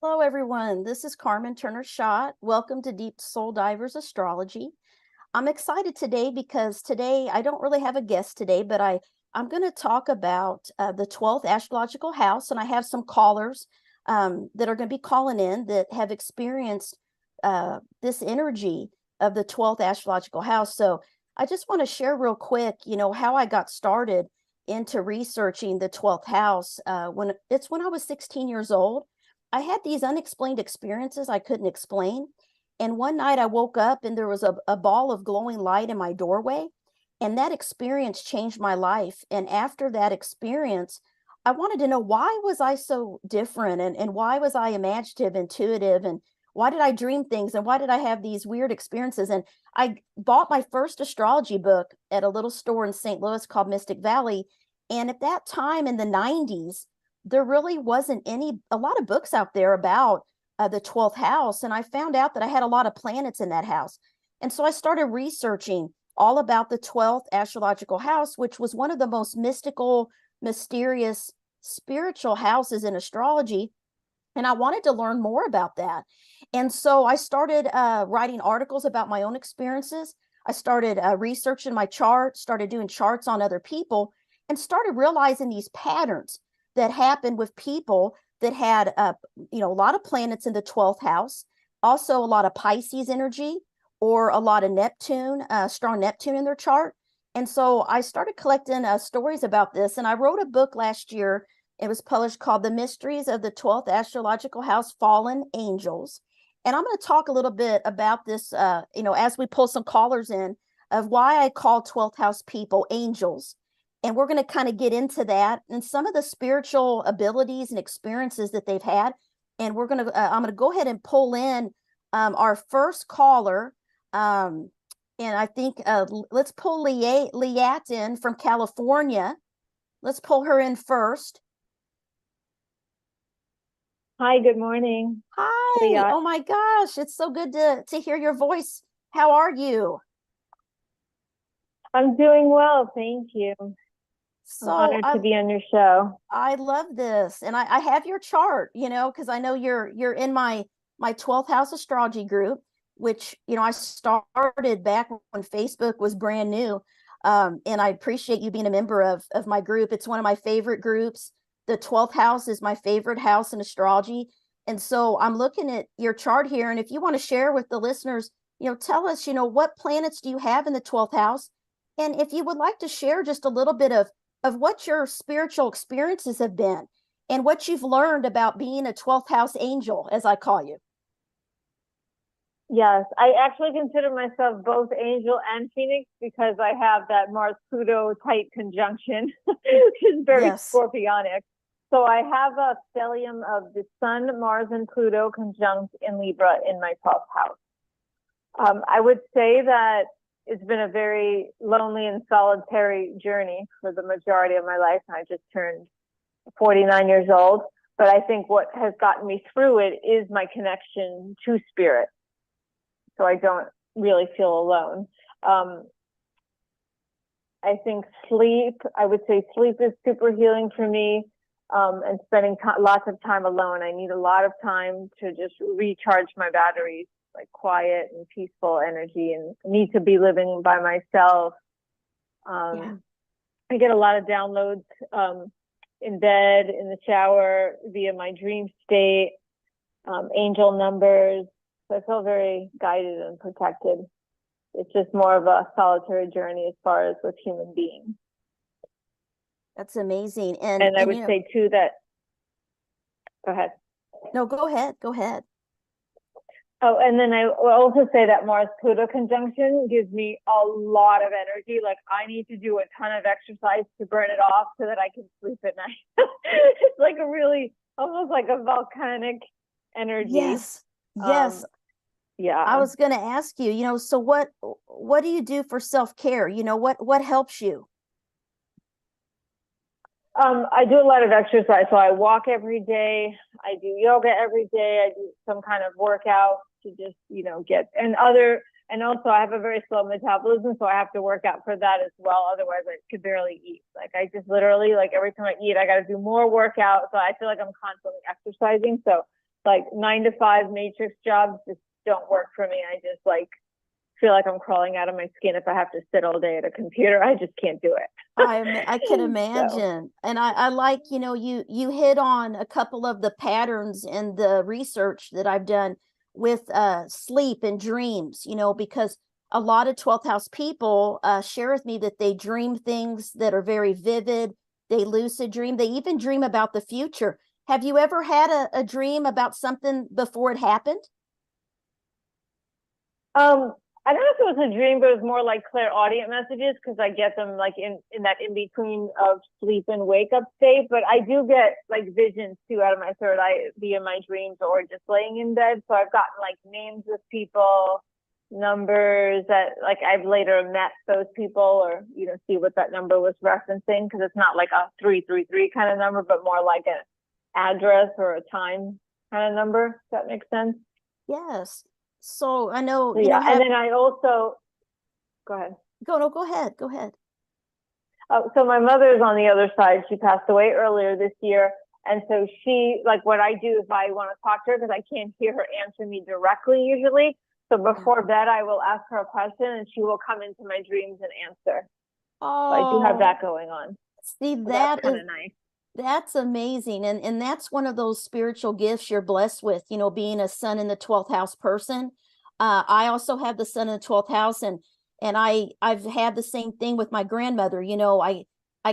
Hello, everyone. This is Carmen Turner Schott. Welcome to Deep Soul Divers Astrology. I'm excited today because today I don't really have a guest today, but I'm going to talk about the 12th astrological house, and I have some callers that are going to be calling in that have experienced this energy of the 12th astrological house. So I just want to share real quick, how I got started into researching the 12th house. When I was 16 years old. I had these unexplained experiences I couldn't explain. And one night I woke up and there was a ball of glowing light in my doorway. And that experience changed my life. And after that experience, I wanted to know, why was I so different, and why was I imaginative, intuitive, and why did I dream things, and why did I have these weird experiences? And I bought my first astrology book at a little store in St. Louis called Mystic Valley. And at that time in the 90s, there really wasn't a lot of books out there about the 12th house. And I found out that I had a lot of planets in that house. And so I started researching all about the 12th astrological house, which was one of the most mystical, mysterious, spiritual houses in astrology. And I wanted to learn more about that. And so I started writing articles about my own experiences. I started researching my chart, started doing charts on other people, and started realizing these patterns that happened with people that had a lot of planets in the 12th house, also a lot of Pisces energy, or a lot of Neptune, strong Neptune in their chart. And so I started collecting stories about this, and I wrote a book last year. It was published, called The Mysteries of the 12th Astrological House Fallen Angels. And I'm going to talk a little bit about this, as we pull some callers in, of why I call 12th house people angels. And we're going to kind of get into that and some of the spiritual abilities and experiences that they've had. And I'm going to go ahead and pull in our first caller. And I think let's pull Liat in from California. Let's pull her in first. Hi, good morning. Hi. Liat. Oh my gosh. It's so good to hear your voice. How are you? I'm doing well, thank you. So I'm honored to be on your show. I love this. And I have your chart, because I know you're in my 12th house astrology group, which, I started back when Facebook was brand new. And I appreciate you being a member of my group. It's one of my favorite groups. The 12th house is my favorite house in astrology. And so I'm looking at your chart here. And if you want to share with the listeners, tell us, what planets do you have in the 12th house? And if you would like to share just a little bit of what your spiritual experiences have been and what you've learned about being a 12th house angel, as I call you. Yes, I actually consider myself both angel and phoenix because I have that Mars-Pluto tight conjunction, which is very Scorpionic. So I have a stellium of the Sun, Mars, and Pluto conjunct in Libra in my 12th house. I would say that it's been a very lonely and solitary journey for the majority of my life. And I just turned 49 years old. But I think what has gotten me through it is my connection to spirit. So I don't really feel alone. I think I would say sleep is super healing for me, and spending lots of time alone. I need a lot of time to just recharge my batteries, like quiet and peaceful energy, and need to be living by myself. I get a lot of downloads in bed, in the shower, via my dream state, angel numbers. So I feel very guided and protected. It's just more of a solitary journey as far as with human beings. That's amazing. And I would say too that, go ahead. No, go ahead. Go ahead. Oh, and then I will also say that Mars-Pluto conjunction gives me a lot of energy. Like I need to do a ton of exercise to burn it off so that I can sleep at night. It's like almost like a volcanic energy. Yes. Yes. Yeah. I was going to ask you, so what do you do for self-care? What helps you? I do a lot of exercise. So I walk every day. I do yoga every day. I do some kind of workout to just, and also I have a very slow metabolism, so I have to work out for that as well. Otherwise I could barely eat. Like I just literally, like every time I eat, I got to do more workout. So I feel like I'm constantly exercising. So like 9 to 5 matrix jobs just don't work for me. I just like feel like I'm crawling out of my skin if I have to sit all day at a computer. I just can't do it. I can imagine. So. And I like, you hit on a couple of the patterns in the research that I've done with sleep and dreams, because a lot of 12th house people share with me that they dream things that are very vivid. They lucid dream. They even dream about the future. Have you ever had a dream about something before it happened? I don't know if it was a dream, but it was more like clairaudient messages because I get them like in that in between of sleep and wake up state. But I do get like visions too out of my third eye via my dreams or just laying in bed. So I've gotten like names of people, numbers that like I've later met those people or, see what that number was referencing because it's not like a 333 kind of number, but more like an address or a time kind of number. If that makes sense. Yes. So I know, and then I also, go ahead. Go ahead. Oh, so my mother's on the other side. She passed away earlier this year. And so she, like what I do if I want to talk to her, because I can't hear her answer me directly usually. So before bed, I will ask her a question and she will come into my dreams and answer. Oh, so I do have that going on. See, so that's kind of nice. That's amazing. And that's one of those spiritual gifts you're blessed with, being a sun in the 12th house person. I also have the sun in the 12th house and I've had the same thing with my grandmother. I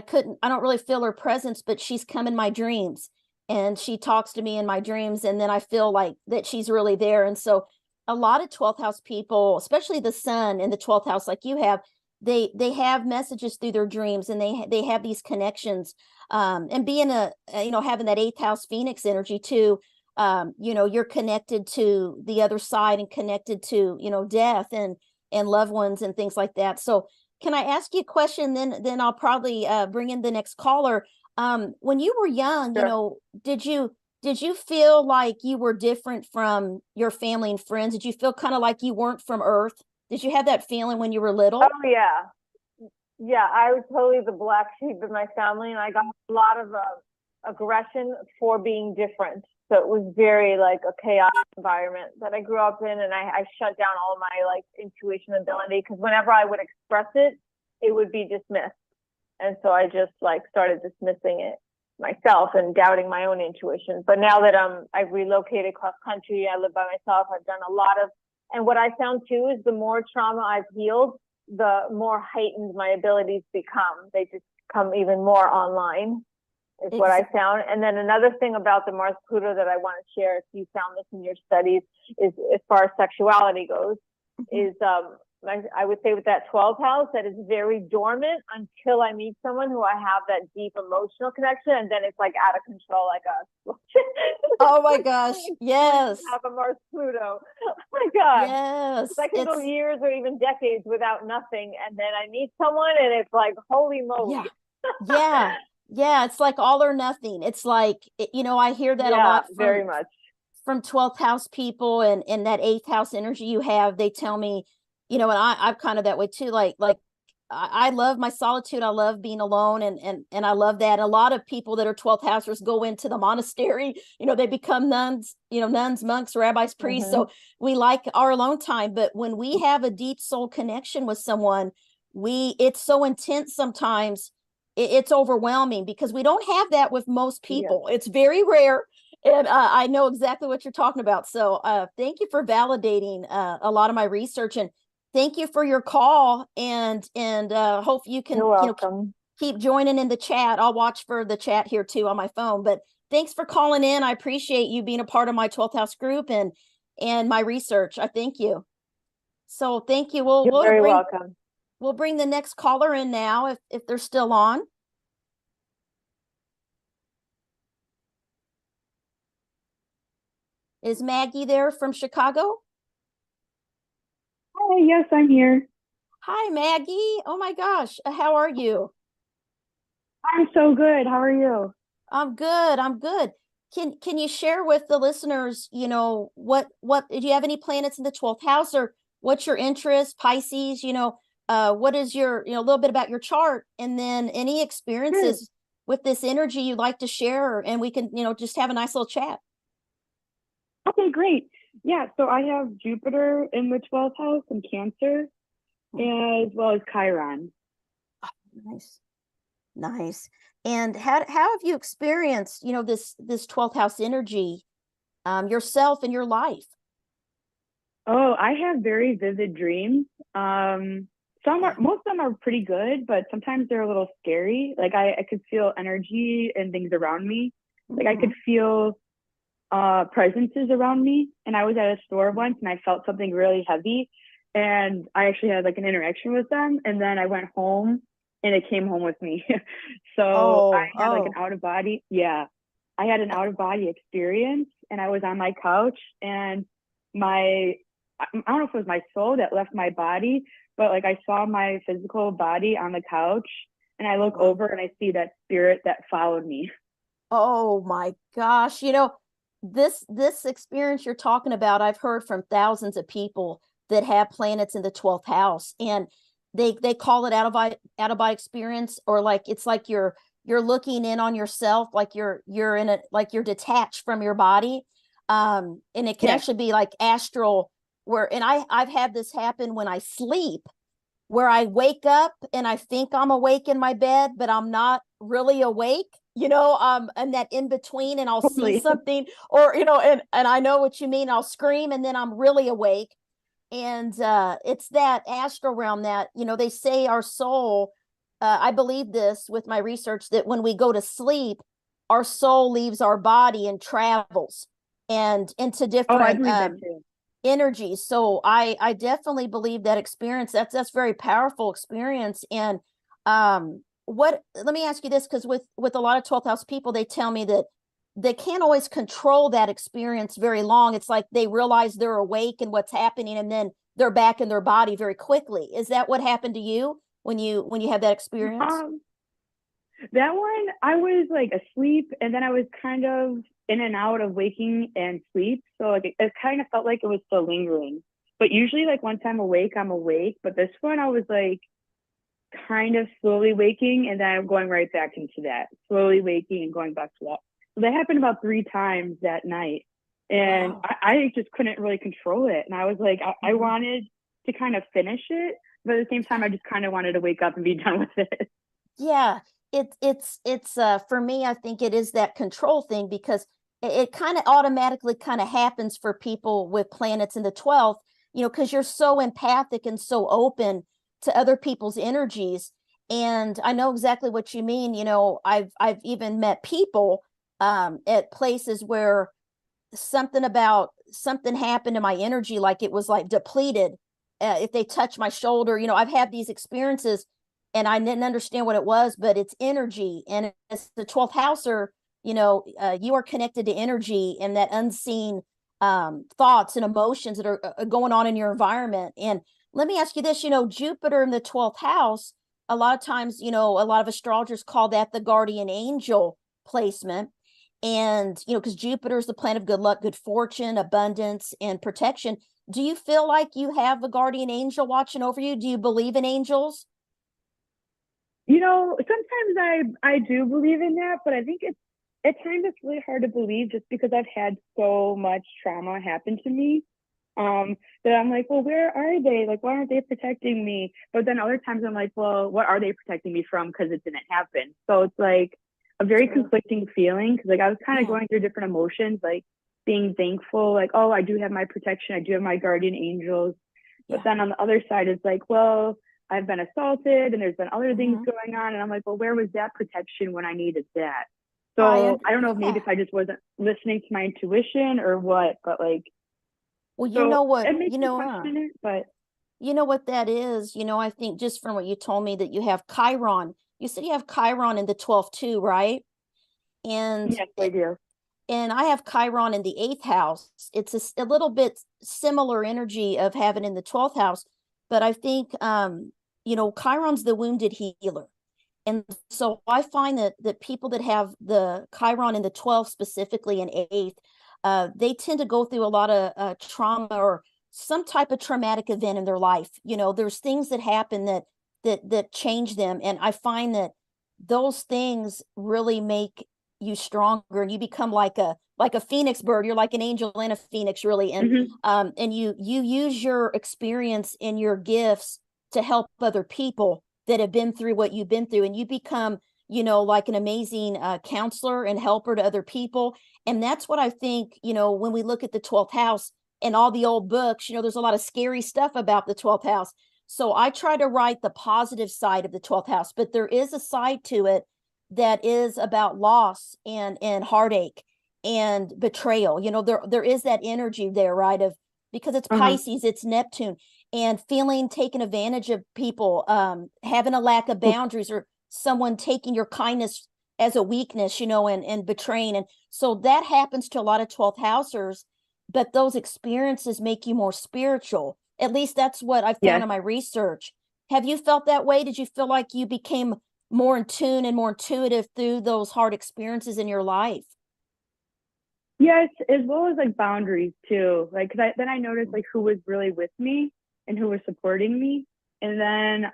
don't really feel her presence, but she's come in my dreams and she talks to me in my dreams. And then I feel like that she's really there. And so a lot of 12th house people, especially the sun in the 12th house, like you have, they have messages through their dreams and they have these connections. And being having that 8th house Phoenix energy too, you're connected to the other side and connected to, death and loved ones and things like that. So can I ask you a question? Then I'll probably bring in the next caller. When you were young, sure. Did you feel like you were different from your family and friends? Did you feel kind of like you weren't from Earth? Did you have that feeling when you were little? Oh, yeah. Yeah, I was totally the black sheep in my family, and I got a lot of aggression for being different. So it was very like a chaotic environment that I grew up in, and I shut down all of my like intuition ability because whenever I would express it, it would be dismissed. And so I just like started dismissing it myself and doubting my own intuition. But now that I've relocated cross country, I live by myself, I've done a lot of, and what I found too is the more trauma I've healed, the more heightened my abilities become. They just come even more online is what I found. And then another thing about the Mars Pluto that I want to share, if you found this in your studies, is as far as sexuality goes, is I would say with that 12th house, that is very dormant until I meet someone who I have that deep emotional connection, and then it's like out of control, like a. Oh my gosh! Yes. Have a Mars Pluto. Oh my God. Yes. I can go years or even decades without nothing, and then I meet someone, and it's like holy moly. Yeah. It's like all or nothing. It's like I hear that a lot. Very much from 12th house people and that 8th house energy you have. They tell me. And I'm kind of that way too. Like I love my solitude. I love being alone and I love that. A lot of people that are 12th housers go into the monastery, they become nuns, monks, rabbis, priests. So we like our alone time. But when we have a deep soul connection with someone, it's so intense sometimes it's overwhelming because we don't have that with most people. It's very rare. And I know exactly what you're talking about. So thank you for validating a lot of my research and thank you for your call and hope you can keep joining in the chat. I'll watch for the chat here too on my phone, but thanks for calling in. I appreciate you being a part of my 12th house group and my research. I thank you. So thank you. You're very welcome. We'll bring the next caller in now if they're still on. Is Maggie there from Chicago? Hi, yes, I'm here. Hi, Maggie. Oh my gosh. How are you? I'm so good. How are you? I'm good. Can you share with the listeners, what do you have any planets in the 12th house or what's your interest? Pisces, what is your, a little bit about your chart and then any experiences with this energy you'd like to share and we can, just have a nice little chat. Okay, great. Yeah, so I have Jupiter in the 12th house in Cancer, as well as Chiron. Oh, nice. Nice. And how have you experienced, this 12th house energy yourself in your life? Oh, I have very vivid dreams. Most of them are pretty good, but sometimes they're a little scary. Like I could feel energy and things around me. Like I could feel presences around me. And I was at a store once and I felt something really heavy. And I actually had like an interaction with them. And then I went home and it came home with me. So I had like an out of body. Yeah. I had an out of body experience and I was on my couch and I don't know if it was my soul that left my body, but like I saw my physical body on the couch and I look over and I see that spirit that followed me. Oh my gosh. This experience you're talking about, I've heard from thousands of people that have planets in the 12th house, and they call it out of body experience, or like it's like you're looking in on yourself, like you're in a, like you're detached from your body. And it can actually be like astral, and I've had this happen when I sleep, where I wake up and I think I'm awake in my bed, but I'm not really awake, and that in between, and I'll see something, or, and I know what you mean. I'll scream and then I'm really awake. And it's that astral realm that, they say our soul, I believe this with my research, that when we go to sleep, our soul leaves our body and travels and into different energies. So I definitely believe that experience. That's very powerful experience. And let me ask you this, because with a lot of 12th house people, they tell me that they can't always control that experience very long. It's like they realize they're awake and what's happening, and then they're back in their body very quickly. Is that what happened to you when you had that experience? That one, I was like asleep, and then I was kind of in and out of waking and sleep. So like it kind of felt like it was still lingering. But usually like once I'm awake, I'm awake. But this one, I was like kind of slowly waking, and then I'm going right back into that, slowly waking and going back to that. So that happened about 3 times that night. And I just couldn't really control it. And I was like, I wanted to kind of finish it, but at the same time, I just kind of wanted to wake up and be done with it. Yeah, it's for me, I think it is that control thing, because it kind of automatically kind of happens for people with planets in the 12th, because you're so empathic and so open to other people's energies. And I know exactly what you mean. I've even met people at places where something happened to my energy, like it was like depleted. If they touch my shoulder, I've had these experiences and I didn't understand what it was, but it's energy. And it's the 12th houser, you are connected to energy and that unseen thoughts and emotions that are going on in your environment. And let me ask you this, Jupiter in the 12th house, a lot of times, a lot of astrologers call that the guardian angel placement. And, because Jupiter is the planet of good luck, good fortune, abundance, and protection. Do you feel like you have a guardian angel watching over you? Do you believe in angels? Sometimes I do believe in that, but I think at times it's really hard to believe, just because I've had so much trauma happen to me, that I'm like, well, where are they? Like, why aren't they protecting me? But then other times I'm like, well, what are they protecting me from? Because it didn't happen. So it's like a very conflicting feeling, because like I was kind of going through different emotions, like being thankful, like, oh, I do have my protection, I do have my guardian angels. But then on the other side, it's like, well, I've been assaulted and there's been other things going on. And I'm like, well, where was that protection when I needed that? So I don't know if maybe if I just wasn't listening to my intuition or what, but like, well, you know what, it makes me question it, but you know what that is, I think just from what you told me, that you have Chiron. You said you have Chiron in the 12th too, right? And yes, I do. And I have Chiron in the 8th house. It's a little bit similar energy of having in the 12th house, but I think, Chiron's the wounded healer. And so I find that people that have the Chiron in the 12th, specifically in 8th, they tend to go through a lot of trauma or some type of traumatic event in their life. There's things that happen that change them. And I find that those things really make you stronger, and you become like a phoenix bird. You're like an angel and a phoenix, really. And and you use your experience and your gifts to help other people that have been through what you've been through, and you become, you know, like an amazing counselor and helper to other people. And that's what I think, you know, when we look at the 12th house and all the old books, you know, there's a lot of scary stuff about the 12th house. So I try to write the positive side of the 12th house, but there is a side to it that is about loss and heartache and betrayal. You know, there is that energy there, right? Of, because it's Pisces, it's Neptune, and feeling taken advantage of people, having a lack of boundaries, or someone taking your kindness as a weakness, you know, and betraying. And so that happens to a lot of 12th housers, but those experiences make you more spiritual. At least that's what I found in my research. Have you felt that way? Did you feel like you became more in tune and more intuitive through those hard experiences in your life? Yes, as well as like boundaries too. Like, cause then I noticed like who was really with me and who was supporting me. And then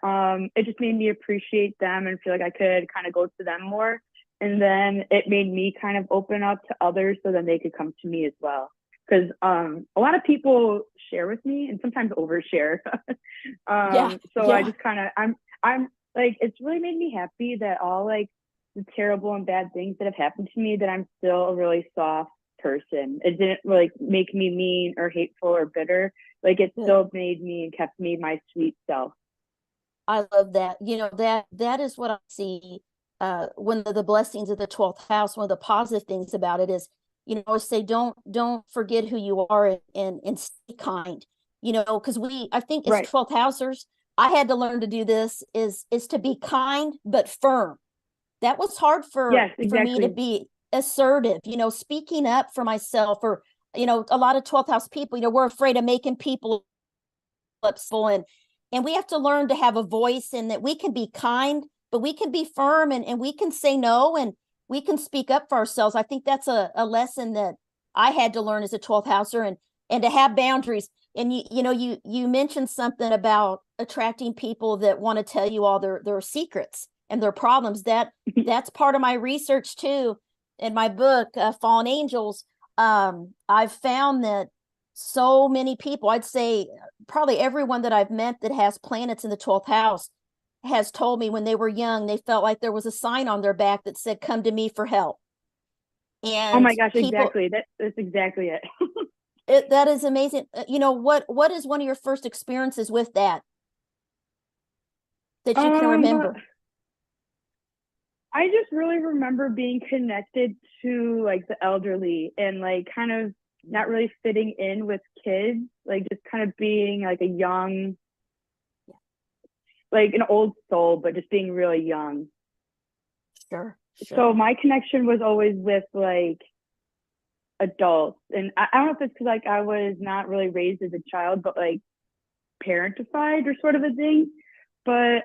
it just made me appreciate them and feel like I could kind of go to them more. And then it made me kind of open up to others so then they could come to me as well. Because a lot of people share with me and sometimes overshare. So I just kind of, I'm like, it's really made me happy that all like the terrible and bad things that have happened to me, that I'm still a really soft person. It didn't like make me mean or hateful or bitter. Like it still made me and kept me my sweet self. I love that. You know, that is what I see. One of the blessings of the 12th house, one of the positive things about it is, you know, I always say, don't forget who you are, and stay kind, you know, because I think as 12th housers, I had to learn to do this, is to be kind, but firm. That was hard for me to be assertive, you know, speaking up for myself. Or, you know, a lot of 12th house people, you know, we're afraid of making people upset, and we have to learn to have a voice, and that we can be kind, but we can be firm, and we can say no, and we can speak up for ourselves. I think that's a lesson that I had to learn as a 12th houser, and to have boundaries. And you know, you mentioned something about attracting people that want to tell you all their secrets and their problems. That's part of my research too. In my book, Fallen Angels, I've found that so many people, I'd say probably everyone that I've met that has planets in the 12th house, has told me when they were young, they felt like there was a sign on their back that said, "Come to me for help." And oh my gosh, exactly. That's exactly it. That is amazing. You know, what is one of your first experiences with that you can remember? I just really remember being connected to like the elderly, and like kind of not really fitting in with kids, like just kind of being like a young, like an old soul, but just being really young. Sure. So my connection was always with like adults. And I don't know if it's because like I was not really raised as a child, but like parentified or sort of a thing. But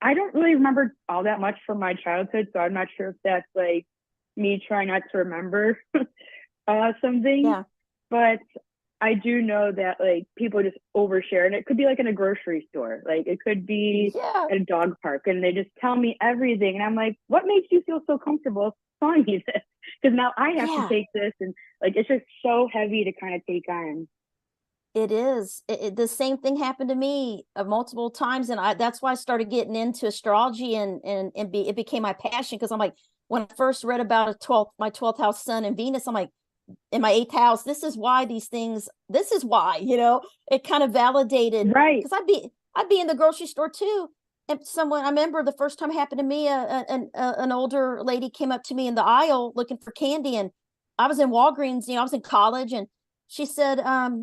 I don't really remember all that much from my childhood, so I'm not sure if that's like me trying not to remember something. Yeah. But I do know that like people just overshare, and it could be like in a grocery store, like it could be at a dog park, and they just tell me everything, and I'm like, what makes you feel so comfortable telling me this? Because now I have to take this, and like it's just so heavy to kind of take on. It is. The same thing happened to me multiple times, and that's why I started getting into astrology, and it became my passion. Because I'm like, when I first read about my 12th house sun and Venus, I'm like, in my 8th house, this is why, you know, it kind of validated, right? Because I'd be in the grocery store too, and I remember the first time it happened to me, an older lady came up to me in the aisle looking for candy, and I was in Walgreens, you know, I was in college, and she said,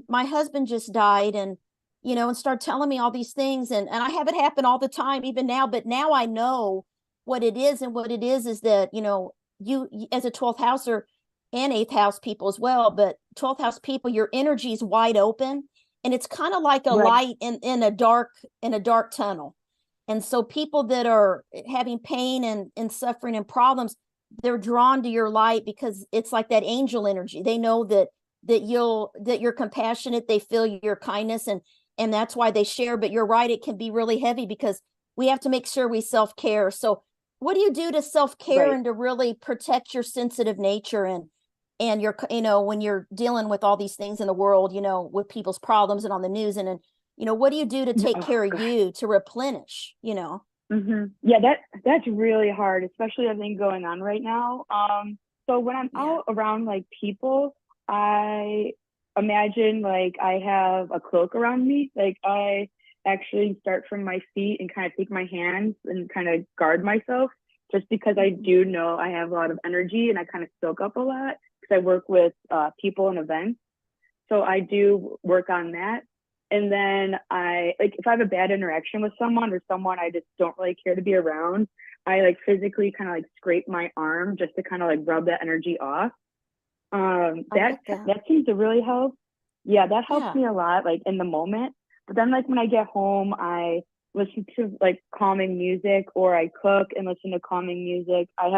my husband just died, and, you know, and started telling me all these things. And I have it happen all the time, even now, but now I know what it is. And what it is that, you know, you as a 12th houser and 8th house people as well, but 12th house people, your energy is wide open, and it's kind of like a light in a dark tunnel. And so people that are having pain and suffering and problems, they're drawn to your light because it's like that angel energy. They know that you're compassionate, they feel your kindness, and that's why they share. But you're right, it can be really heavy because we have to make sure we self-care. So what do you do to self-care Right. and to really protect your sensitive nature and your, when you're dealing with all these things in the world, with people's problems and on the news and what do you do to take care of you, to replenish, Yeah, that's really hard, especially everything going on right now. So when I'm out around like people, I imagine like I have a cloak around me. Like I actually start from my feet and kind of take my hands and kind of guard myself, just because I do know I have a lot of energy and I kind of soak up a lot because I work with people and events. So I do work on that. And then if I have a bad interaction with someone or someone I just don't really care to be around, I like physically kind of like scrape my arm just to kind of like rub that energy off. That seems to really help. Yeah, that helps me a lot, like in the moment. But then like when I get home, I listen to like calming music, or I cook and listen to calming music. I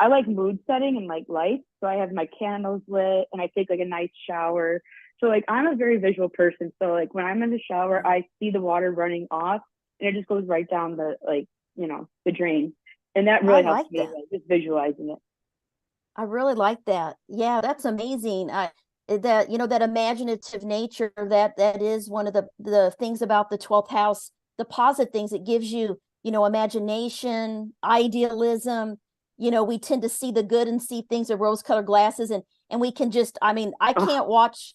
like mood setting and like lights. So I have my candles lit and I take like a nice shower. So like I'm a very visual person. So like when I'm in the shower, I see the water running off and it just goes right down the drain. And that really helps me, like, just visualizing it. I really like that. Yeah, that's amazing. That imaginative nature, that is one of the things about the 12th house, the positive things it gives you, imagination, idealism. We tend to see the good and see things with rose-colored glasses, and we can just, I can't watch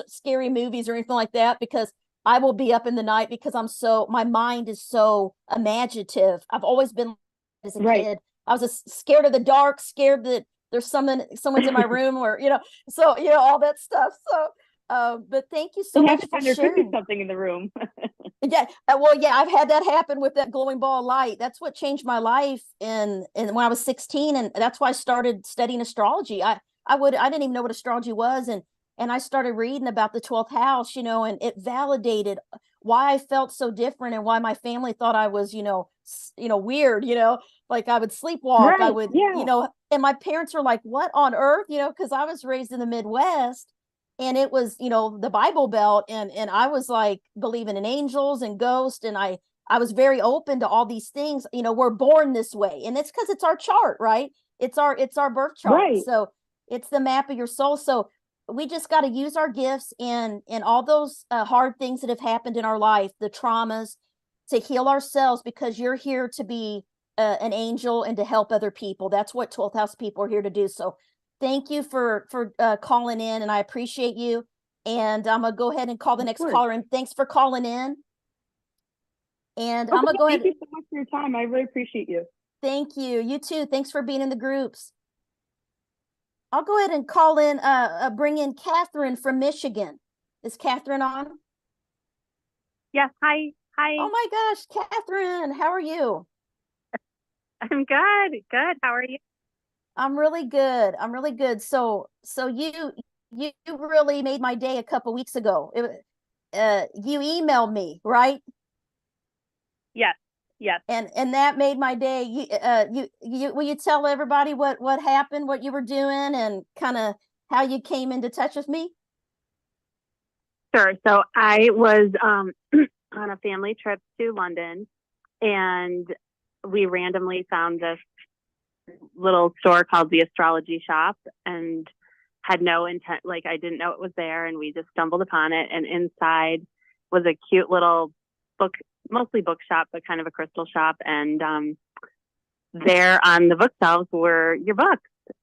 scary movies or anything like that, because I will be up in the night because my mind is so imaginative. I've always been, as a kid, I was scared of the dark, scared that there's someone's in my room, or all that stuff. So but thank you so much for there sharing. Could be something in the room. I've had that happen with that glowing ball of light. That's what changed my life in when I was 16, and that's why I started studying astrology. I didn't even know what astrology was, and I started reading about the 12th house, and it validated why I felt so different and why my family thought I was, weird, like I would sleepwalk. I would, and my parents were like, what on earth, because I was raised in the Midwest, and it was, the Bible Belt, and I was like believing in angels and ghosts, and I was very open to all these things. We're born this way, and it's because it's our chart, right? It's our birth chart. Right. So it's the map of your soul. So we just got to use our gifts and all those hard things that have happened in our life, the traumas, to heal ourselves, because you're here to be an angel and to help other people. That's what 12th house people are here to do. So thank you for calling in, and I appreciate you. And I'm gonna go ahead and call the next caller. And thanks for calling in. And I'm gonna go ahead. Thank you so much for your time. I really appreciate you. Thank you. You too. Thanks for being in the groups. I'll go ahead and call in, bring in Catherine from Michigan. Is Catherine on? Yes. Hi. Oh my gosh, Catherine, how are you? I'm good. Good. How are you? I'm really good. So you really made my day a couple weeks ago. You emailed me, right? Yes. And that made my day. You will you tell everybody what happened, what you were doing, and kind of how you came into touch with me? Sure. So I was on a family trip to London, and we randomly found this little store called the Astrology Shop, and had no intent, like I didn't know it was there, and we just stumbled upon it. And inside was a cute little mostly bookshop, but kind of a crystal shop. And there on the bookshelves were your books.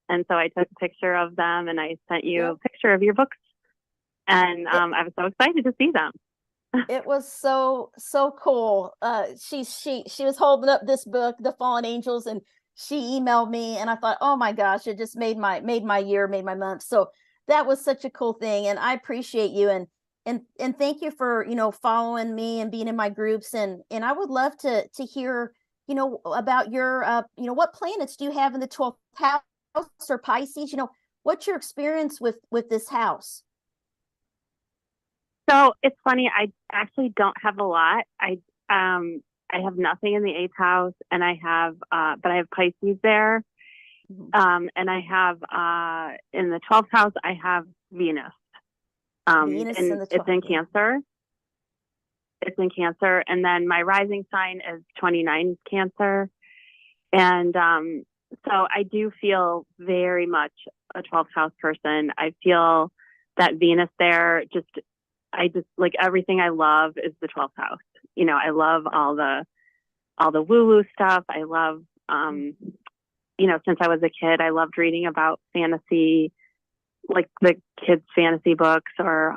And so I took a picture of them and I sent you a picture of your books. And I was so excited to see them. It was so cool. She was holding up this book, The Fallen Angels, and she emailed me, and I thought, oh my gosh, it just made my year, made my month. So that was such a cool thing, and I appreciate you, and thank you for following me and being in my groups, and I would love to hear about your what planets do you have in the 12th house or Pisces? What's your experience with this house? So it's funny, I actually don't have a lot. I have nothing in the 8th house, and I have but I have Pisces there. And I have in the 12th house I have Venus. Venus in the 12th. It's in Cancer. It's in Cancer, and then my rising sign is 29 Cancer, And so I do feel very much a 12th house person. I feel that Venus there, I just like everything I love is the 12th house. You know, I love all the woo-woo stuff. I love, you know, since I was a kid, I loved reading about fantasy, like the kids' fantasy books or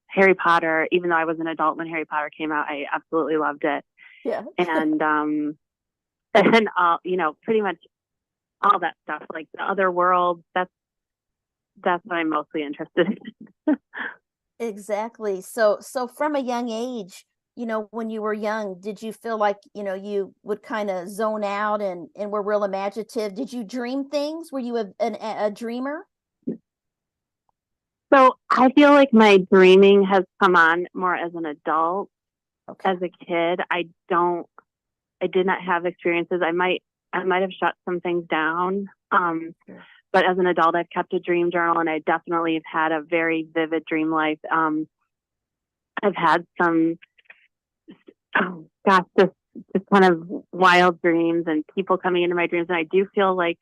Harry Potter. Even though I was an adult when Harry Potter came out, I absolutely loved it. Yeah. And all, you know, pretty much all that stuff, like the other worlds. That's what I'm mostly interested in. Exactly. So from a young age, you know, when you were young, did you feel like, you know, you would kind of zone out and were real imaginative? Did you dream things? Were you a dreamer? So I feel like my dreaming has come on more as an adult. Okay. As a kid, I did not have experiences. I might have shut some things down. Sure. But as an adult, I've kept a dream journal, and I definitely have had a very vivid dream life. I've had some, just kind of wild dreams and people coming into my dreams. And I do feel like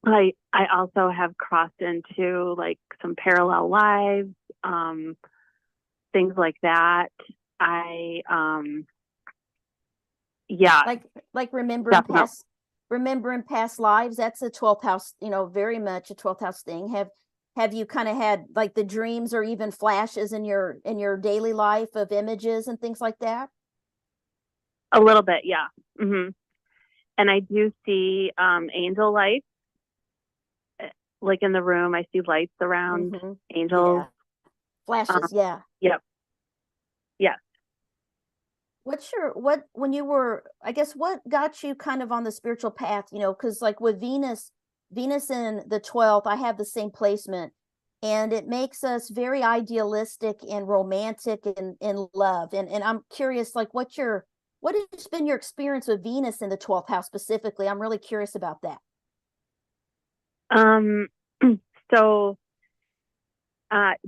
I also have crossed into like some parallel lives, things like that. Yeah, like remembering past lives. That's a 12th house, you know, very much a 12th house thing. Have you kind of had like the dreams or even flashes in your daily life of images and things like that? A little bit, yeah. Mm-hmm. And I do see angel lights, like in the room. I see lights around angels. Yeah. Flashes, yeah. Yep. Yeah. When you were, I guess, what got you kind of on the spiritual path, you know, because like with Venus in the 12th, I have the same placement, and it makes us very idealistic and romantic and in love. And I'm curious, like, what has been your experience with Venus in the 12th house specifically? I'm really curious about that. So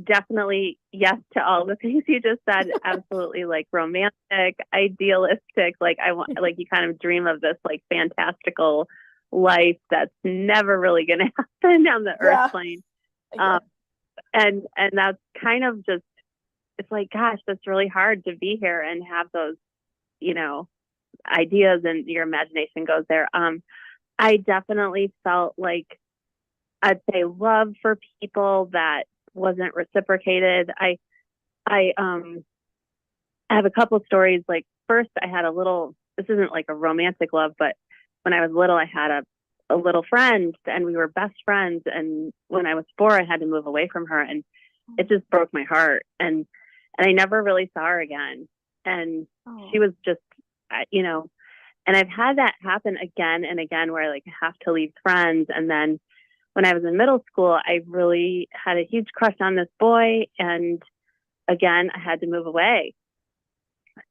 definitely yes to all the things you just said. Absolutely, like romantic, idealistic, like I want, like you kind of dream of this like fantastical life that's never really going to happen on the earth plane. And that's kind of just, it's like, gosh, that's really hard to be here and have those, you know, ideas and your imagination goes there. I definitely felt like, I'd say, love for people that wasn't reciprocated. I have a couple of stories. Like first I had this isn't like a romantic love, but when I was little, I had a little friend and we were best friends. And when I was 4, I had to move away from her, and it just broke my heart. And I never really saw her again. And she was just, you know, and I've had that happen again and again where like I have to leave friends. And then when I was in middle school, I really had a huge crush on this boy. And again, I had to move away.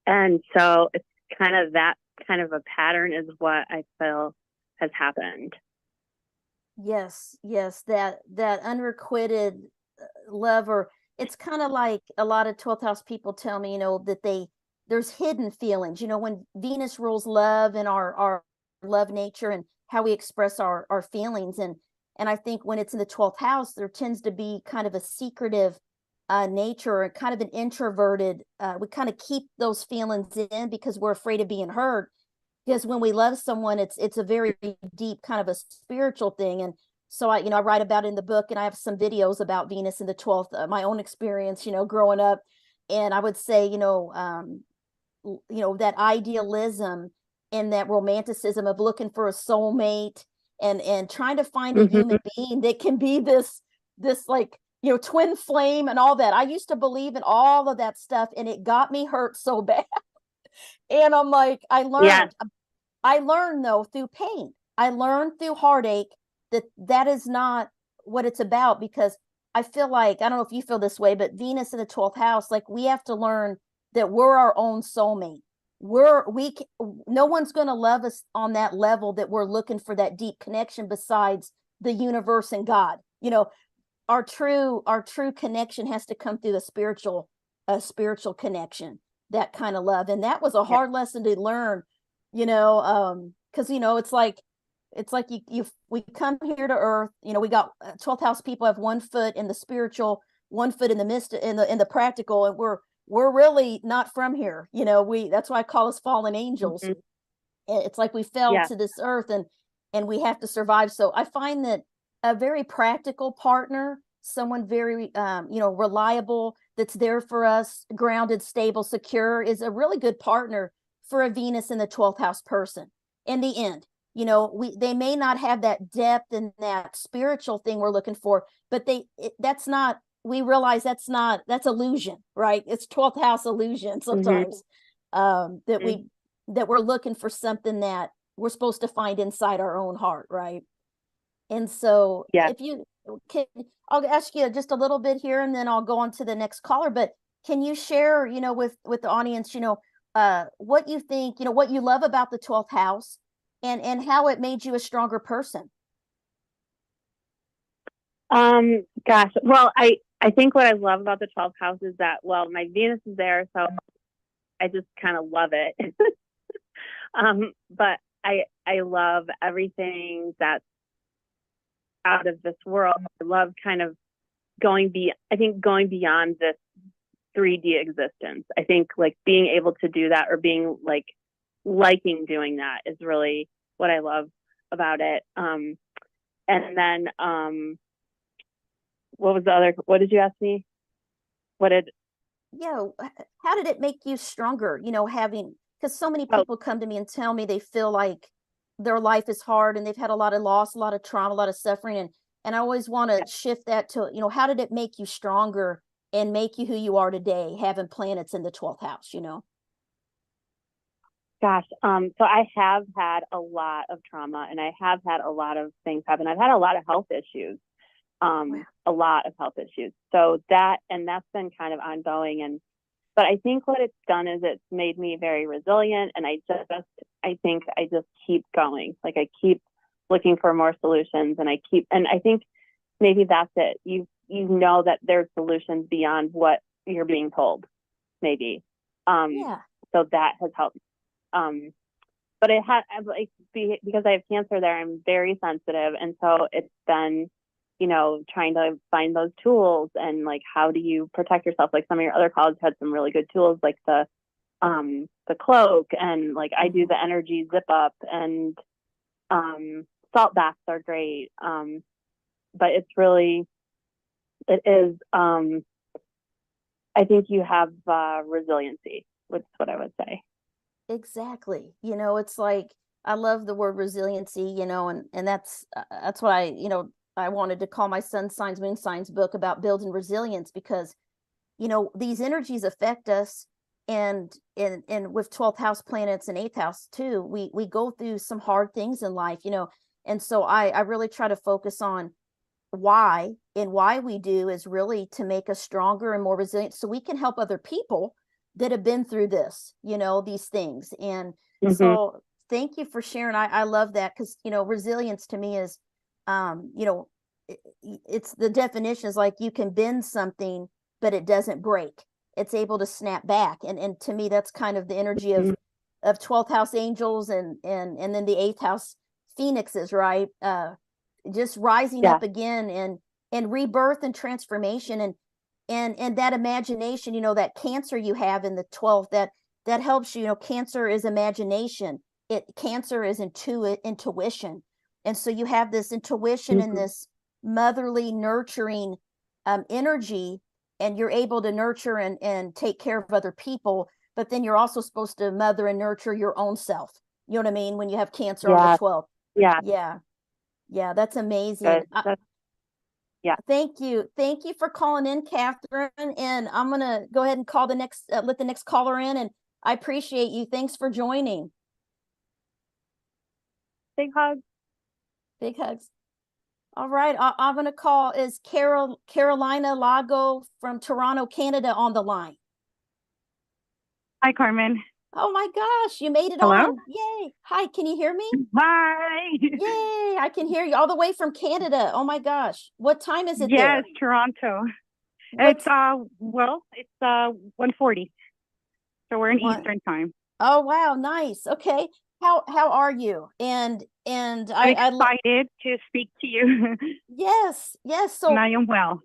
And so it's kind of that kind of a pattern is what I feel has happened. Yes, that unrequited love, or it's kind of like a lot of 12th house people tell me, you know, that there's hidden feelings, you know, when Venus rules love and our love nature and how we express our feelings. And I think when it's in the 12th house, there tends to be kind of a secretive nature and kind of an introverted. We kind of keep those feelings in because we're afraid of being hurt. Because when we love someone, it's a very deep kind of a spiritual thing. And so I write about it in the book, and I have some videos about Venus in the 12th, my own experience, you know, growing up. And I would say, that idealism and that romanticism of looking for a soulmate and trying to find a human being that can be this like, you know, twin flame and all that. I used to believe in all of that stuff, and it got me hurt so bad. And I'm like, I learned though through pain. I learned through heartache that is not what it's about, because I feel like, I don't know if you feel this way, but Venus in the 12th house, like we have to learn that we're our own soulmate. No one's going to love us on that level that we're looking for that deep connection besides the universe and God. You know, our true connection has to come through a spiritual connection, that kind of love. And that was a hard lesson to learn, you know, because we come here to Earth. We got 12th house people have 1 foot in the spiritual, 1 foot in the in the practical, and we're really not from here. That's why I call us fallen angels. It's like we fell to this earth, and we have to survive. So I find that a very practical partner, someone very reliable, that's there for us, grounded, stable, secure, is a really good partner for a Venus in the 12th house person. In the end, they may not have that depth and that spiritual thing we're looking for, but we realize that's illusion, right? It's 12th house illusion sometimes. That we're looking for something that we're supposed to find inside our own heart, right? And so if you can, I'll ask you just a little bit here, and then I'll go on to the next caller. But can you share, with the audience, what you think, what you love about the 12th house, and how it made you a stronger person? Gosh, well, I think what I love about the 12th house is that, well, my Venus is there, so I just kind of love it. But I love everything that's out of this world. I love kind of going beyond this 3D existence. I think like being able to do that, or being liking doing that, is really what I love about it. And then what did you ask me? How did it make you stronger? Because so many people come to me and tell me they feel like their life is hard, and they've had a lot of loss, a lot of trauma, a lot of suffering. And I always want to shift that to, how did it make you stronger and make you who you are today, having planets in the 12th house, Gosh, so I have had a lot of trauma, and I have had a lot of things happen. I've had a lot of health issues, a lot of health issues. So that's been kind of ongoing. But I think what it's done is it's made me very resilient, and I think I just keep going. Like, I keep looking for more solutions, and I think maybe that's it. You know that there's solutions beyond what you're being told, maybe. So that has helped. But it had, because I have cancer there, I'm very sensitive, and so it's been, trying to find those tools, and how do you protect yourself? Like, some of your other colleagues had some really good tools, like the cloak, and I do the energy zip up, and salt baths are great. But it is, I think you have resiliency, that's what I would say. Exactly. It's like, I love the word resiliency, and that's what I wanted to call my sun signs, moon signs book about building resilience, because, these energies affect us. And with 12th house planets and 8th house too, we go through some hard things in life, and so I really try to focus on why we do is really to make us stronger and more resilient, so we can help other people that have been through this, these things. And so thank you for sharing. I love that, because, resilience to me is, it's the definition is like, you can bend something, but it doesn't break. It's able to snap back. And to me, that's kind of the energy of 12th house angels, and then the 8th house phoenixes, right? Just rising up again, and rebirth and transformation, and that imagination, that Cancer you have in the 12th, that helps you. Cancer is imagination. Cancer is intuition. And so you have this intuition and this motherly, nurturing energy, and you're able to nurture and take care of other people. But then you're also supposed to mother and nurture your own self. You know what I mean? When you have Cancer on the 12th. Yeah, that's amazing. Thank you for calling in, Catherine. And I'm gonna go ahead and call let the next caller in. And I appreciate you. Thanks for joining. Big hugs. Big hugs. All right, I'm gonna call is Carolina Lago from Toronto, Canada, on the line. Hi, Carmen. Oh my gosh, you made it on. Yay. Hi, can you hear me? Hi. Yay, I can hear you all the way from Canada. Oh my gosh. What time is it there? Yes, Toronto. It's 1:40. So we're in Eastern time. Oh wow, nice. Okay. how are you? And I'm excited to speak to you. Yes. So and I am well.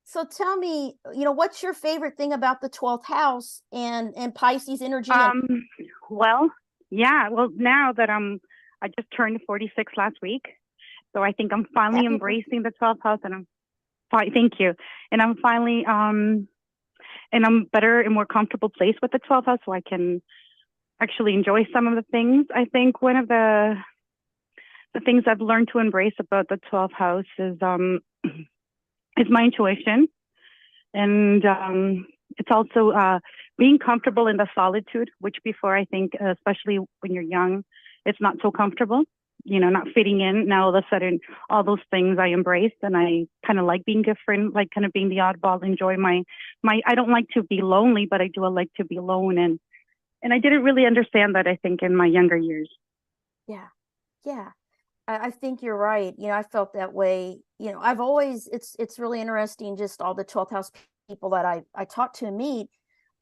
So tell me, what's your favorite thing about the 12th house and Pisces energy? Well, now that I just turned 46 last week, so I think I'm finally embracing the 12th house, and thank you. And I'm finally in a better and more comfortable place with the 12th house, so I can actually enjoy some of the things. I think one of the things I've learned to embrace about the 12th house is my intuition, and it's also being comfortable in the solitude, which before, I think, especially when you're young, it's not so comfortable, not fitting in. Now all of a sudden, all those things I embraced, and I kind of like being different, like kind of being the oddball, enjoy my I don't like to be lonely, but I do like to be alone, and I didn't really understand that, I think, in my younger years. Yeah. I think you're right. I felt that way. I've always, it's really interesting, just all the 12th house people that I talk to and meet.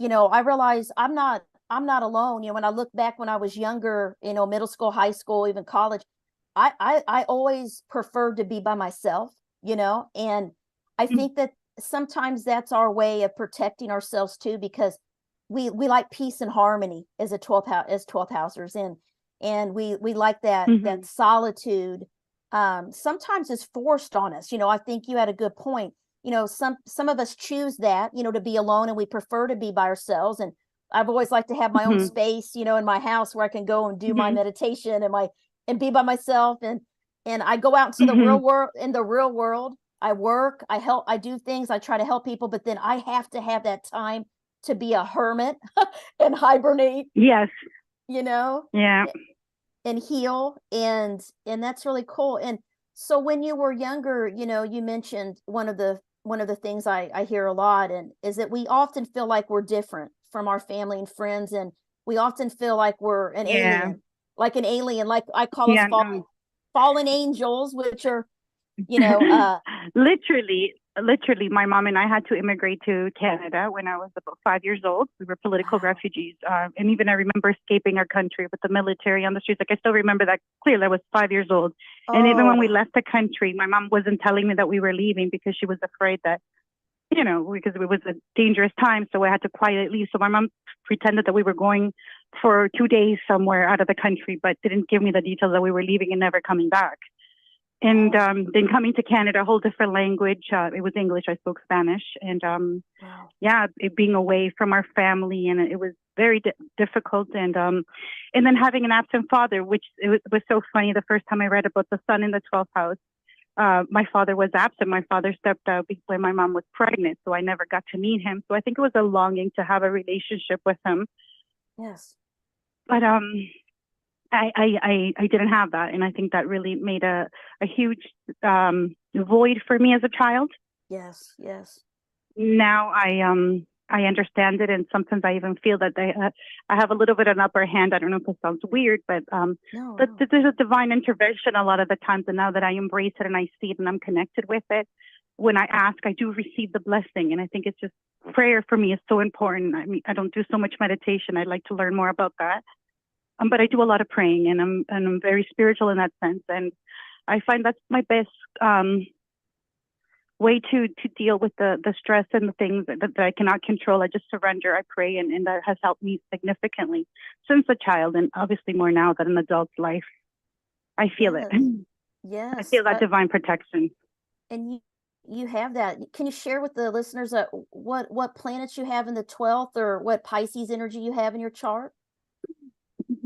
I realize I'm not alone. When I look back when I was younger, middle school, high school, even college, I always preferred to be by myself, and I think that sometimes that's our way of protecting ourselves too, because we like peace and harmony as 12th housers, and we like that that solitude. Sometimes it's forced on us. I think you had a good point. Some of us choose that, to be alone, and we prefer to be by ourselves. And I've always liked to have my own space, in my house where I can go and do my meditation and be by myself. And I go out into the real world. In the real world, I work, I help, I do things, I try to help people, but then I have to have that time to be a hermit and hibernate. Yes. Yeah. And heal. And that's really cool. And so when you were younger, you mentioned one of the things I hear a lot, and is that we often feel like we're different from our family and friends. And we often feel like we're an alien, like I call us fallen angels, which are, literally, my mom and I had to immigrate to Canada when I was about 5 years old. We were political refugees. And even I remember escaping our country with the military on the streets. Like, I still remember that clearly. I was 5 years old. And even when we left the country, my mom wasn't telling me that we were leaving because she was afraid that, because it was a dangerous time. So I had to quietly leave. So my mom pretended that we were going for 2 days somewhere out of the country, but didn't give me the details that we were leaving and never coming back. And then coming to Canada, a whole different language. It was English. I spoke Spanish. And being away from our family, and it was very difficult. And then having an absent father, which it was so funny. The first time I read about the sun in the 12th house, my father was absent. My father stepped out when my mom was pregnant, so I never got to meet him. So I think it was a longing to have a relationship with him. Yes. But I didn't have that, and I think that really made a huge void for me as a child. Yes. Now I understand it, and sometimes I even feel that I have a little bit of an upper hand. I don't know if it sounds weird, but there's a divine intervention a lot of the times, and now that I embrace it and I see it and I'm connected with it, when I ask, I do receive the blessing. And I think it's just prayer for me is so important. I mean, I don't do so much meditation. I'd like to learn more about that. But I do a lot of praying, and I'm very spiritual in that sense. And I find that's my best way to deal with the stress and the things that I cannot control. I just surrender, I pray, and that has helped me significantly since a child, and obviously more now that an adult life. I feel it. Yes. I feel that divine protection. And you have that. Can you share with the listeners what planets you have in the 12th, or what Pisces energy you have in your chart?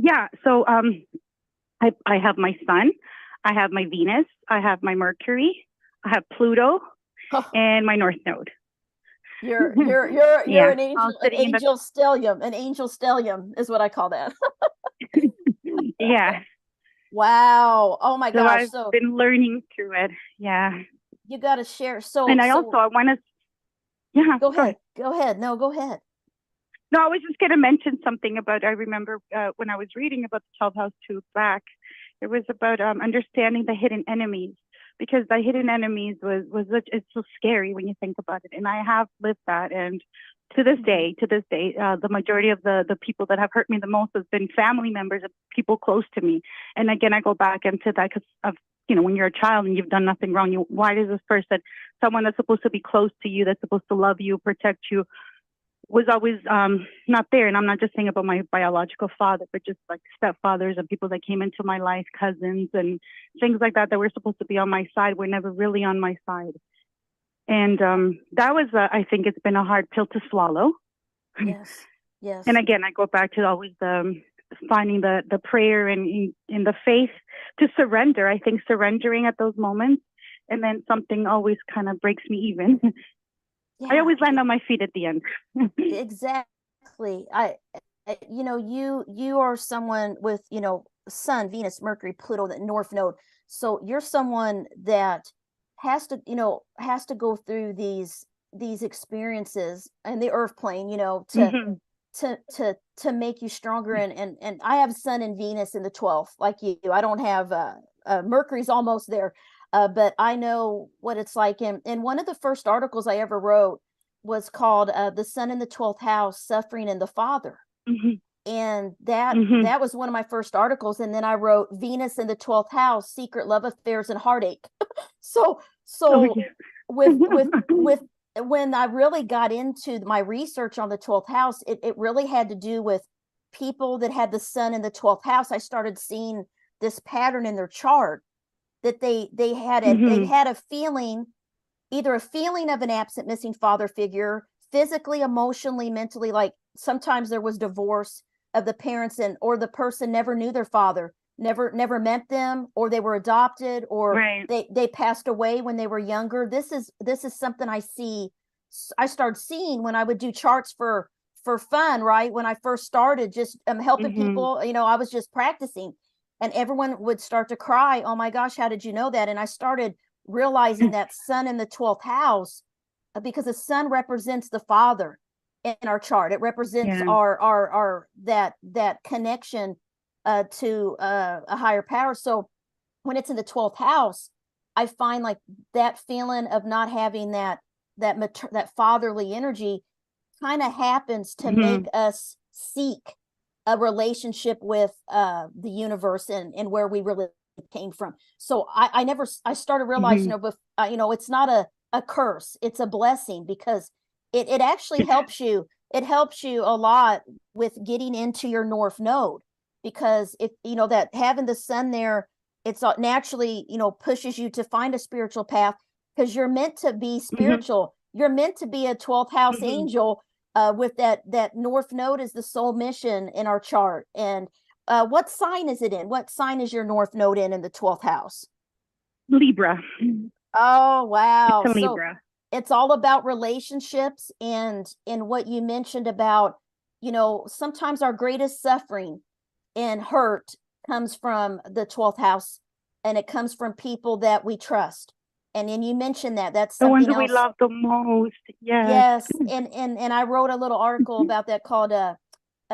Yeah, so I have my sun, I have my Venus, I have my Mercury, I have Pluto, and my North Node. You're an angel stellium. An angel stellium is what I call that. Yeah. Wow. Oh my gosh. So I've been learning through it. Yeah. You got to share. I want to. Yeah. Go ahead. No, go ahead. No, I was just going to mention something about, I remember when I was reading about the 12th house too back, it was about understanding the hidden enemies, because the hidden enemies it's so scary when you think about it. And I have lived that. And to this day, the majority of the people that have hurt me the most has been family members and people close to me. And again, I go back into that because of, when you're a child and you've done nothing wrong, why does this person, someone that's supposed to be close to you, that's supposed to love you, protect you, was always not there. And I'm not just saying about my biological father, but just like stepfathers and people that came into my life, cousins and things like that were supposed to be on my side were never really on my side. And that was, I think it's been a hard pill to swallow. Yes. And again, I go back to always finding the prayer and in the faith to surrender. I think surrendering at those moments, and then something always kind of breaks me even. I always land on my feet at the end. Exactly. You are someone with, Sun, Venus, Mercury, Pluto, that North Node. So you're someone that has to go through these experiences in the earth plane, to make you stronger. And I have Sun and Venus in the 12th, like you. I don't have Mercury's almost there. But I know what it's like. And one of the first articles I ever wrote was called The Sun in the 12th House, Suffering in the Father. And that was one of my first articles. And then I wrote Venus in the 12th House, Secret Love Affairs and Heartache. So with when I really got into my research on the 12th house, it really had to do with people that had the Sun in the 12th house. I started seeing this pattern in their chart that they had a feeling, either a feeling of an absent, missing father figure, physically, emotionally, mentally. Like sometimes there was divorce of the parents, or the person never knew their father, never met them, or they were adopted, or they passed away when they were younger. This is something I started seeing when I would do charts for fun, right? When I first started, just helping people, I was just practicing. And everyone would start to cry, oh my gosh, how did you know that? And I started realizing that Sun in the 12th house, because the Sun represents the father in our chart. It represents our that connection to a higher power. So when it's in the 12th house, I find like that feeling of not having that fatherly energy kind of happens to make us seek a relationship with the universe and where we really came from. So I started realizing, it's not a curse, it's a blessing, because it actually helps you. It helps you a lot with getting into your North Node, because if that having the Sun there, it's naturally, pushes you to find a spiritual path, because you're meant to be spiritual. You're meant to be a 12th house angel. With that North Node is the soul mission in our chart. And what sign is it in? What sign is your North Node in the 12th house? Libra. Oh, wow. It's a Libra. So it's all about relationships, and what you mentioned about, sometimes our greatest suffering and hurt comes from the 12th house, and it comes from people that we trust. And then you mentioned that's the something ones we love the most. Yes. And I wrote a little article about that called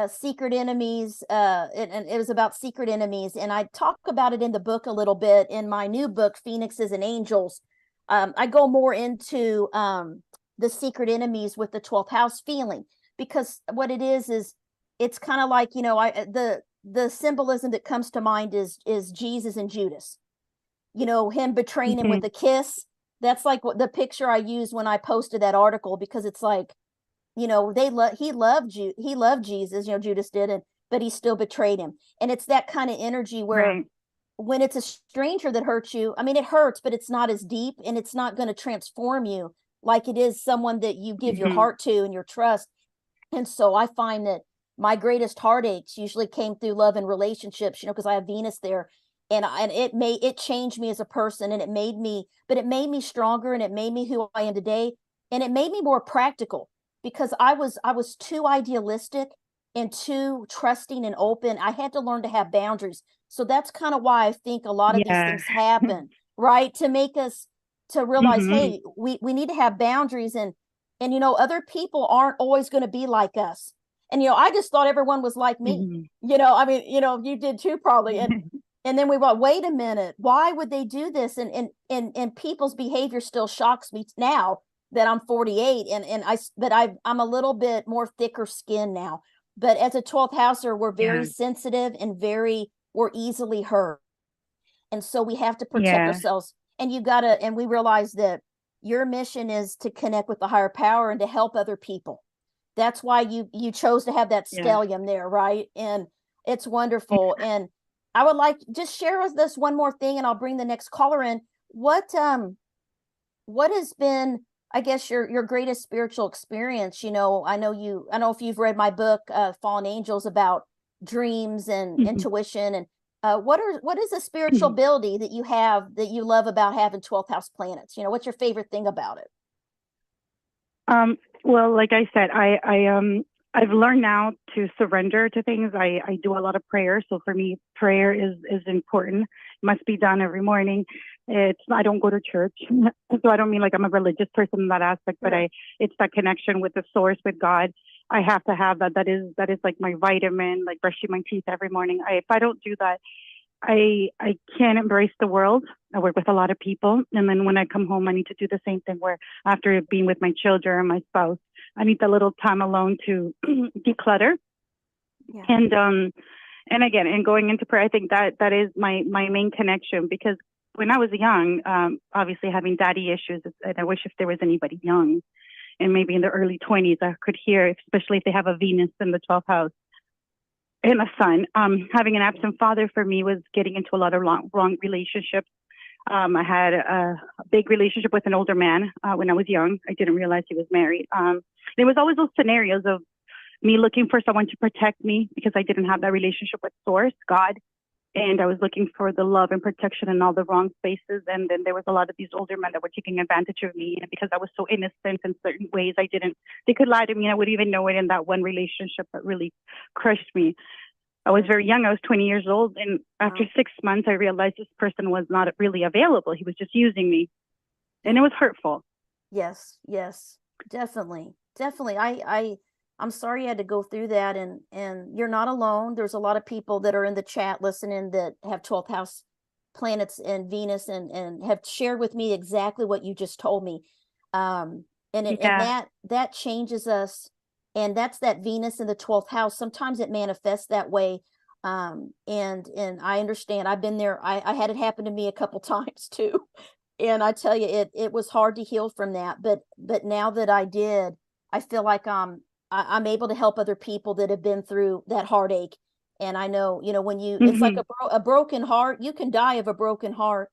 Secret Enemies. And it was about secret enemies. And I talk about it in the book a little bit in my new book, Phoenixes and Angels. I go more into the secret enemies with the 12th house feeling, because what it is it's kind of like, the symbolism that comes to mind is Jesus and Judas. Him betraying him with a kiss. That's like what the picture I used when I posted that article, because it's like, he loved Jesus, Judas did, but he still betrayed him. And it's that kind of energy where when it's a stranger that hurts you, I mean, it hurts, but it's not as deep, and it's not going to transform you like it is someone that you give your heart to and your trust. And so I find that my greatest heartaches usually came through love and relationships, because I have Venus there. And it changed me as a person, and it made me stronger, and it made me who I am today. And it made me more practical, because I was too idealistic and too trusting and open. I had to learn to have boundaries. So that's kind of why I think a lot of these things happen, right? To make us to realize, hey, we need to have boundaries, and other people aren't always going to be like us. And I just thought everyone was like me. You did too, probably. And then we went, wait a minute, why would they do this? And people's behavior still shocks me now, that I'm 48 but I'm a little bit more thicker skin now. But as a 12th houser, we're very sensitive and we're easily hurt. And so we have to protect ourselves. And we realize that your mission is to connect with the higher power and to help other people. That's why you chose to have that stellium there, right? And it's wonderful. And I would like just share with us one more thing, and I'll bring the next caller in. What has been, I guess, your greatest spiritual experience? I don't know if you've read my book, Fallen Angels, about dreams and intuition, and what is the spiritual ability that you have that you love about having 12th house planets? What's your favorite thing about it? Well, like I said, I've learned now to surrender to things. I do a lot of prayer. So for me, prayer is important. It must be done every morning. I don't go to church. So I don't mean like I'm a religious person in that aspect, but it's that connection with the source, with God. I have to have that. That is like my vitamin, like brushing my teeth every morning. If I don't do that, I can't embrace the world. I work with a lot of people. And then when I come home, I need to do the same thing, where after being with my children and my spouse, I need that little time alone to declutter. Yeah. And again, and going into prayer, I think that is my main connection, because when I was young, obviously having daddy issues, and I wish if there was anybody young and maybe in the early 20s, I could hear, especially if they have a Venus in the 12th house and a son. Having an absent father for me was getting into a lot of wrong relationships. I had a big relationship with an older man when I was young. I didn't realize he was married. There was always those scenarios of me looking for someone to protect me, because I didn't have that relationship with Source, God. And I was looking for the love and protection in all the wrong spaces. And then there was a lot of these older men that were taking advantage of me. And because I was so innocent in certain ways, they could lie to me. And I wouldn't even know it in that one relationship that really crushed me. I was very young. I was 20 years old. And after 6 months, I realized this person was not really available. He was just using me. And it was hurtful. Yes, definitely. I'm sorry you had to go through that, and you're not alone. There's a lot of people that are in the chat listening that have 12th house planets and Venus and have shared with me exactly what you just told me. And that changes us, and that's that Venus in the 12th house. Sometimes it manifests that way. And I understand. I've been there. I had it happen to me a couple times too. And I tell you, it was hard to heal from that. But now that I did, I feel like I'm able to help other people that have been through that heartache. And I know, when it's like a broken heart, you can die of a broken heart,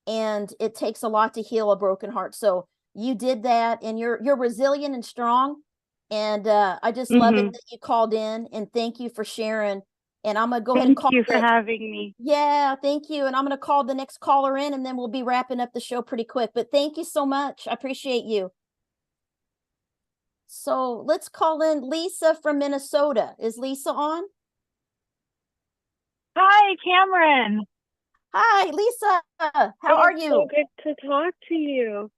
and it takes a lot to heal a broken heart. So you did that, and you're resilient and strong. And I just love it that you called in, and thank you for sharing. And I'm going to go ahead and call. Thank you for having me. Yeah, thank you. And I'm going to call the next caller in, and then we'll be wrapping up the show pretty quick. But thank you so much. I appreciate you. So let's call in Lisa from Minnesota. Is Lisa on? Hi, Cameron. Hi, Lisa. How are you? So good to talk to you.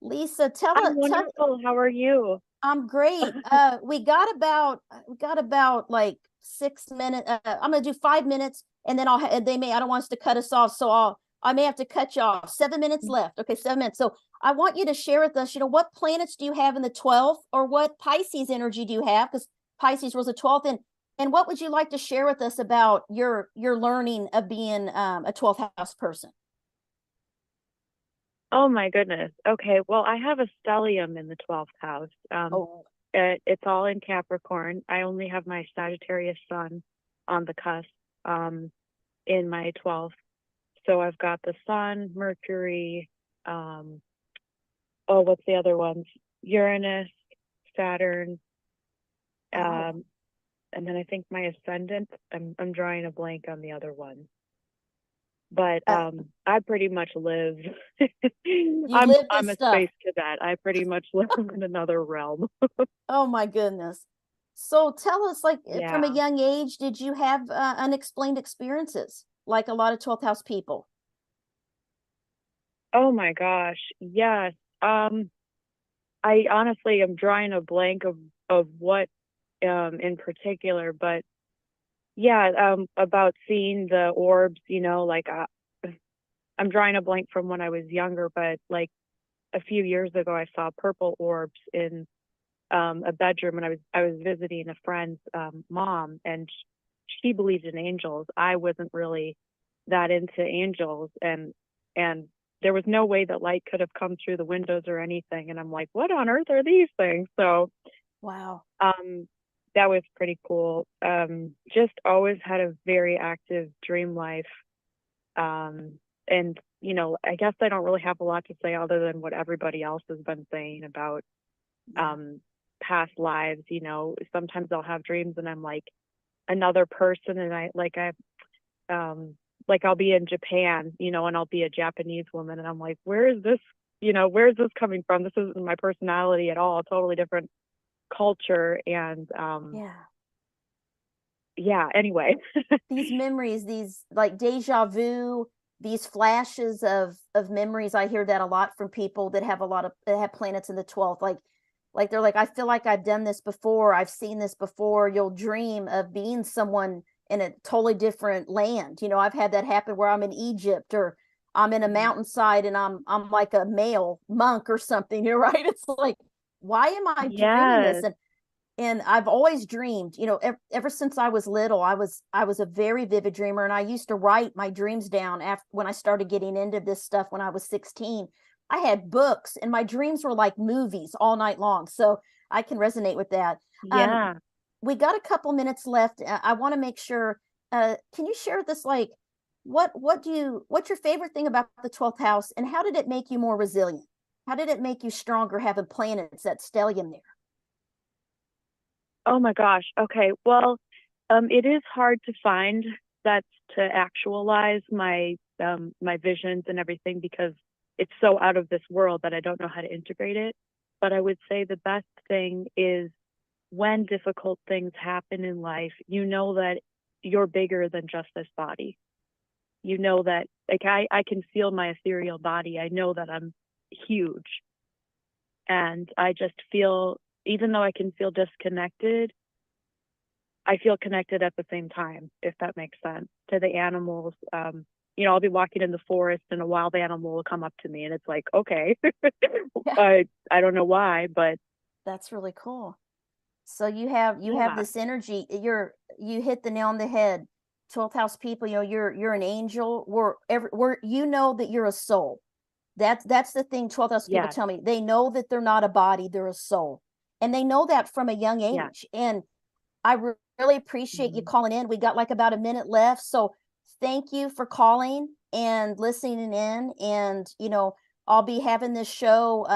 Lisa, tell us. Wonderful. How are you? I'm great. We got about like 6 minutes. I'm gonna do 5 minutes, and then I don't want us to cut us off, so I may have to cut you off. 7 minutes left. Okay, 7 minutes. So I want you to share with us, what planets do you have in the 12th, or what Pisces energy do you have? Because Pisces was a 12th, and what would you like to share with us about your learning of being a 12th house person? Oh my goodness. Okay, well, I have a stellium in the 12th house. It's all in Capricorn. I only have my Sagittarius sun on the cusp in my 12th. So I've got the sun, Mercury, what's the other ones? Uranus, Saturn, and then I think my ascendant. I'm drawing a blank on the other one. But I pretty much live. I'm a space cadet. I pretty much live in another realm. Oh my goodness! So tell us, from a young age, did you have unexplained experiences like a lot of 12th house people? Oh my gosh, yes. I honestly am drawing a blank of what in particular, but about seeing the orbs, I'm drawing a blank from when I was younger, but a few years ago, I saw purple orbs in a bedroom, and I was visiting a friend's mom, and she believed in angels. I wasn't really that into angels, and there was no way that light could have come through the windows or anything. And I'm like, what on earth are these things? So, wow, that was pretty cool. Just always had a very active dream life. And, you know, I guess I don't really have a lot to say other than what everybody else has been saying about past lives. You know, sometimes I'll have dreams and I'm like another person, and I'll be in Japan, you know, and I'll be a Japanese woman, and I'm like, where is this coming from? This isn't my personality at all. A totally different culture. And anyway. These memories, these like deja vu, these flashes of memories, I hear that a lot from people that have planets in the 12th. Like they're like, I feel like I've done this before, I've seen this before. You'll dream of being someone in a totally different land. You know, I've had that happen where I'm in Egypt, or I'm in a mountainside and I'm like a male monk or something. You're right. It's like, why am I dreaming this? And I've always dreamed, you know, ever since I was little, I was a very vivid dreamer, and I used to write my dreams down when I started getting into this stuff when I was 16. I had books, and my dreams were like movies all night long. So I can resonate with that. Yeah. We got a couple minutes left. I want to make sure, can you share this, like, what's your favorite thing about the 12th house, and how did it make you more resilient? How did it make you stronger having planets, that stellium there? Oh my gosh. Okay. Well, it is hard to find that to actualize my my visions and everything, because it's so out of this world that I don't know how to integrate it. But I would say the best thing is when difficult things happen in life, you know that you're bigger than just this body. You know that, like, I can feel my ethereal body. I know that I'm huge. And I just feel, even though I can feel disconnected, I feel connected at the same time, if that makes sense, to the animals. You know, I'll be walking in the forest and a wild animal will come up to me, and it's like, okay, I don't know why, but that's really cool. So you have this energy. You hit the nail on the head. 12th house people, you know, you're an angel. You know that you're a soul. That's the thing 12th house people tell me. They know that they're not a body, they're a soul. And they know that from a young age. And I really appreciate you calling in. We got like about a minute left. So thank you for calling and listening in. And, you know, I'll be having this show,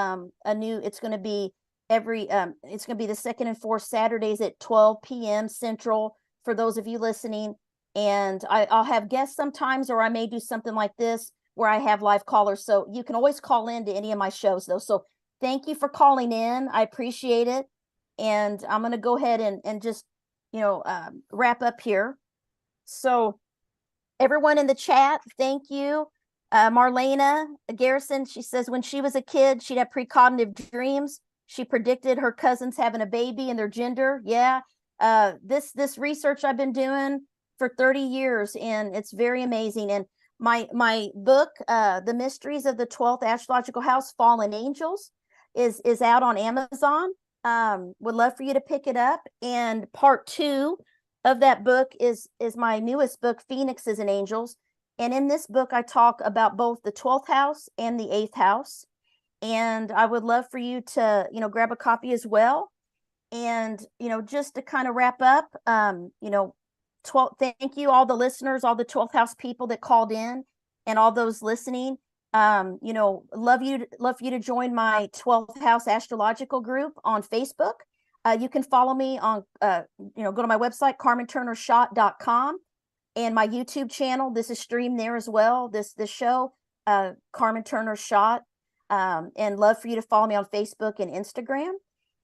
it's going to be it's going to be the second and fourth Saturdays at 12 p.m. Central for those of you listening. And I'll have guests sometimes, or I may do something like this where I have live callers. So you can always call in to any of my shows though. So thank you for calling in. I appreciate it. And I'm going to go ahead and just, you know, wrap up here. So everyone in the chat, thank you. Marlena Garrison, she says when she was a kid, she'd have precognitive dreams. She predicted her cousins having a baby and their gender. Yeah. This research I've been doing for 30 years, and it's very amazing. And my book, The Mysteries of the 12th Astrological House, Fallen Angels, is out on Amazon. Would love for you to pick it up. And part 2 of that book is my newest book, Phoenixes and Angels. And in this book, I talk about both the 12th house and the 8th house. And I would love for you to, you know, grab a copy as well. And, you know, just to kind of wrap up, you know, thank you, all the listeners, all the 12th house people that called in, and all those listening. You know, love for you to join my 12th house astrological group on Facebook. You can follow me on, you know, go to my website, CarmenTurner-Schott.com, and my YouTube channel. This is streamed there as well. This show, Carmen Turner Schott, and love for you to follow me on Facebook and Instagram.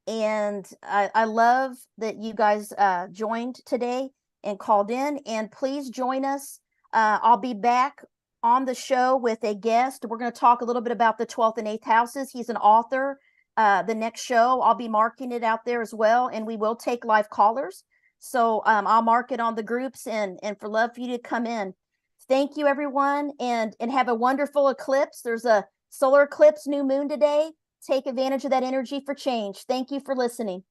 And I love that you guys joined today and called in. And please join us. I'll be back on the show with a guest. We're going to talk a little bit about the 12th and 8th houses. He's an author. The next show, I'll be marking it out there as well. And we will take live callers. So I'll mark it on the groups, and for love for you to come in. Thank you, everyone. And have a wonderful eclipse. There's a Solar eclipse, new moon today. Take advantage of that energy for change. Thank you for listening.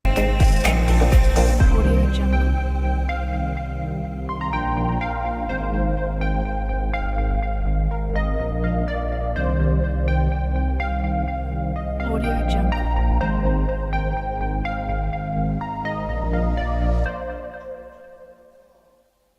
Audio Jungle.